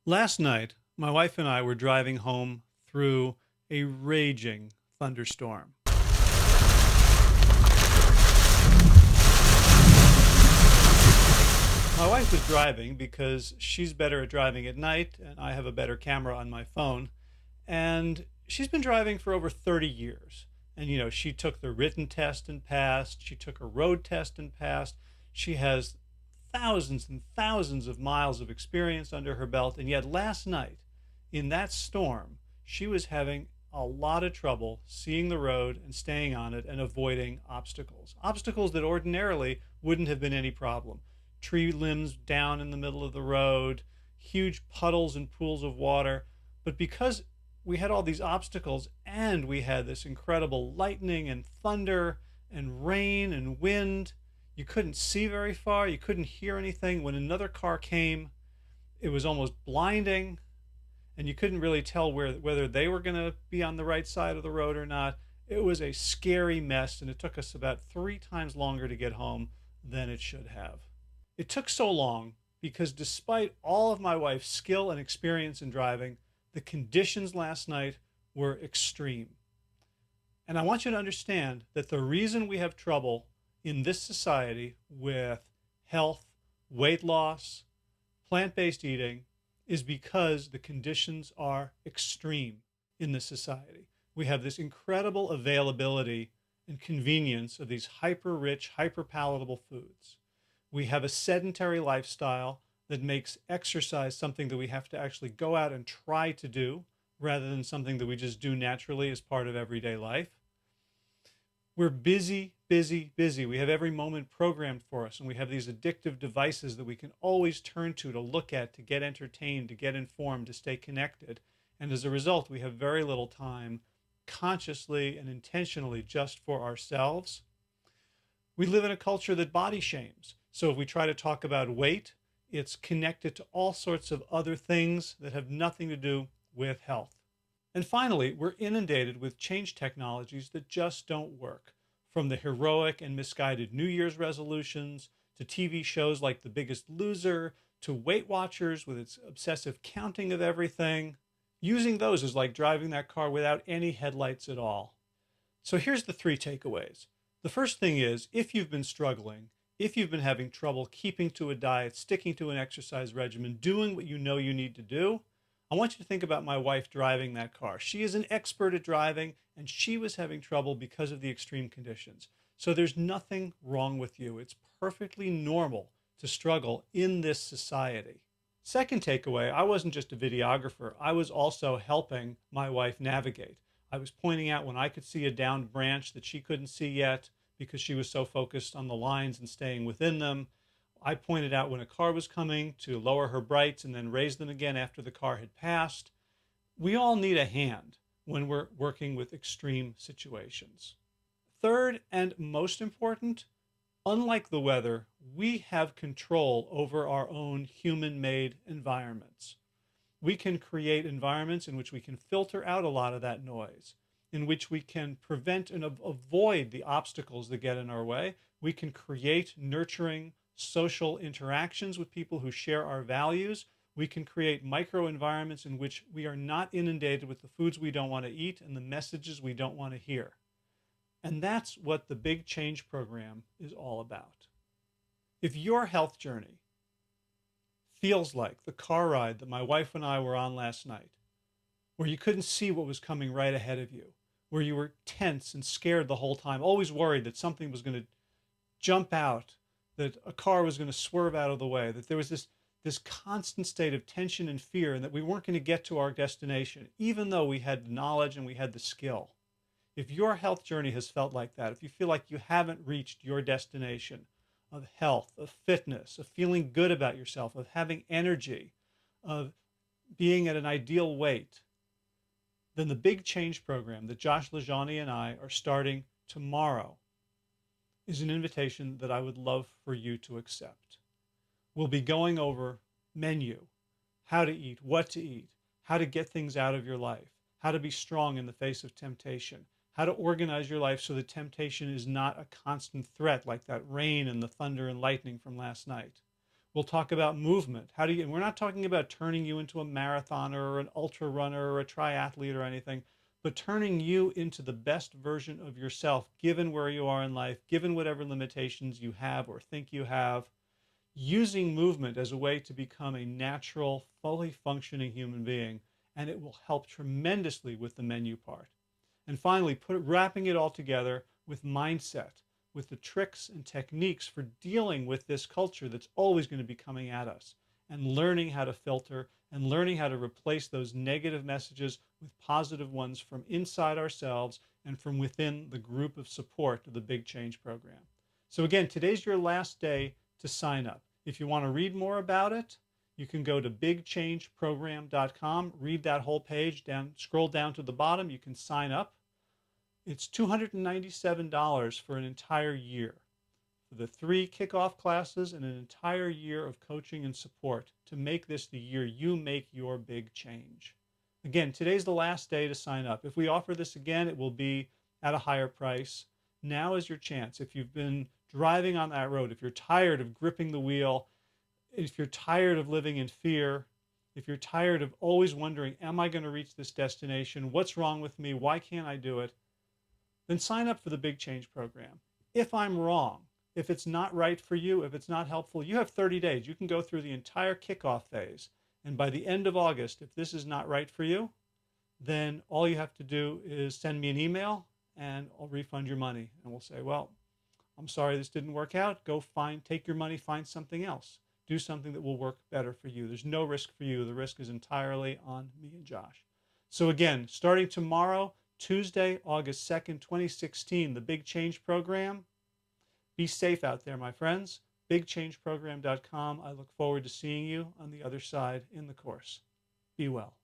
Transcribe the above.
Last night, my wife and I were driving home through a raging thunderstorm. My wife was driving because she's better at driving at night, and I have a better camera on my phone. And she's been driving for over 30 years. And, she took the written test and passed. She took a road test and passed. She has thousands and thousands of miles of experience under her belt. And yet, last night, in that storm, she was having a lot of trouble seeing the road and staying on it and avoiding obstacles. Obstacles that ordinarily wouldn't have been any problem. Tree limbs down in the middle of the road, huge puddles and pools of water. But because we had all these obstacles and we had this incredible lightning and thunder and rain and wind, you couldn't see very far, you couldn't hear anything. When another car came, it was almost blinding, and you couldn't really tell whether they were going to be on the right side of the road or not. It was a scary mess, and it took us about 3 times longer to get home than it should have. It took so long because, despite all of my wife's skill and experience in driving, the conditions last night were extreme. And I want you to understand that the reason we have trouble in this society with health, weight loss, plant based eating is because the conditions are extreme in this society. We have this incredible availability and convenience of these hyper rich, hyper palatable foods. We have a sedentary lifestyle that makes exercise something that we have to actually go out and try to do rather than something that we just do naturally as part of everyday life. We're busy, busy, busy. We have every moment programmed for us, and we have these addictive devices that we can always turn to look at, to get entertained, to get informed, to stay connected. And as a result, we have very little time consciously and intentionally just for ourselves. We live in a culture that body shames. So if we try to talk about weight, it's connected to all sorts of other things that have nothing to do with health. And finally, we're inundated with change technologies that just don't work. From the heroic and misguided New Year's resolutions, to TV shows like The Biggest Loser, to Weight Watchers with its obsessive counting of everything. Using those is like driving that car without any headlights at all. So here's the 3 takeaways. The first thing is, if you've been struggling, if you've been having trouble keeping to a diet, sticking to an exercise regimen, doing what you know you need to do, I want you to think about my wife driving that car. She is an expert at driving, and she was having trouble because of the extreme conditions. So there's nothing wrong with you. It's perfectly normal to struggle in this society. Second takeaway, I wasn't just a videographer. I was also helping my wife navigate. I was pointing out when I could see a downed branch that she couldn't see yet because she was so focused on the lines and staying within them. I pointed out when a car was coming to lower her brights and then raise them again after the car had passed. We all need a hand when we're working with extreme situations. Third, and most important, unlike the weather, we have control over our own human made environments. We can create environments in which we can filter out a lot of that noise, in which we can prevent and avoid the obstacles that get in our way. We can create nurturing social interactions with people who share our values. We can create micro environments in which we are not inundated with the foods we don't want to eat and the messages we don't want to hear. And that's what the Big Change Program is all about. If your health journey feels like the car ride that my wife and I were on last night, where you couldn't see what was coming right ahead of you, where you were tense and scared the whole time, always worried that something was going to jump out, that a car was going to swerve out of the way, that there was this constant state of tension and fear, and that we weren't going to get to our destination, even though we had the knowledge and we had the skill. If your health journey has felt like that, if you feel like you haven't reached your destination of health, of fitness, of feeling good about yourself, of having energy, of being at an ideal weight, then the Big Change Program that Josh LaJaunie and I are starting tomorrow is an invitation that I would love for you to accept. We'll be going over menu, how to eat, what to eat, how to get things out of your life, how to be strong in the face of temptation, how to organize your life so that temptation is not a constant threat like that rain and the thunder and lightning from last night. We'll talk about movement. How do you, and we're not talking about turning you into a marathoner or an ultra runner or a triathlete or anything, but turning you into the best version of yourself, given where you are in life, given whatever limitations you have or think you have, using movement as a way to become a natural, fully functioning human being. And it will help tremendously with the menu part. And finally, wrapping it all together with mindset, with the tricks and techniques for dealing with this culture that's always going to be coming at us, and learning how to filter and learning how to replace those negative messages with positive ones from inside ourselves and from within the group of support of the Big Change Program. So again, today's your last day to sign up. If you want to read more about it, you can go to bigchangeprogram.com, read that whole page, down, scroll down to the bottom, you can sign up. It's $297 for an entire year for the 3 kickoff classes and an entire year of coaching and support to make this the year you make your big change. Again, today's the last day to sign up. If we offer this again, it will be at a higher price. Now is your chance. If you've been driving on that road, if you're tired of gripping the wheel, if you're tired of living in fear, if you're tired of always wondering, am I going to reach this destination? What's wrong with me? Why can't I do it? Then sign up for the Big Change Program. If I'm wrong, if it's not right for you, if it's not helpful, you have 30 days. You can go through the entire kickoff phase. And by the end of August, if this is not right for you, then all you have to do is send me an email and I'll refund your money. And we'll say, well, I'm sorry this didn't work out. Go take your money, find something else. Do something that will work better for you. There's no risk for you. The risk is entirely on me and Josh. So again, starting tomorrow, Tuesday, August 2nd, 2016, the Big Change Program. Be safe out there, my friends. BigChangeProgram.com. I look forward to seeing you on the other side in the course. Be well.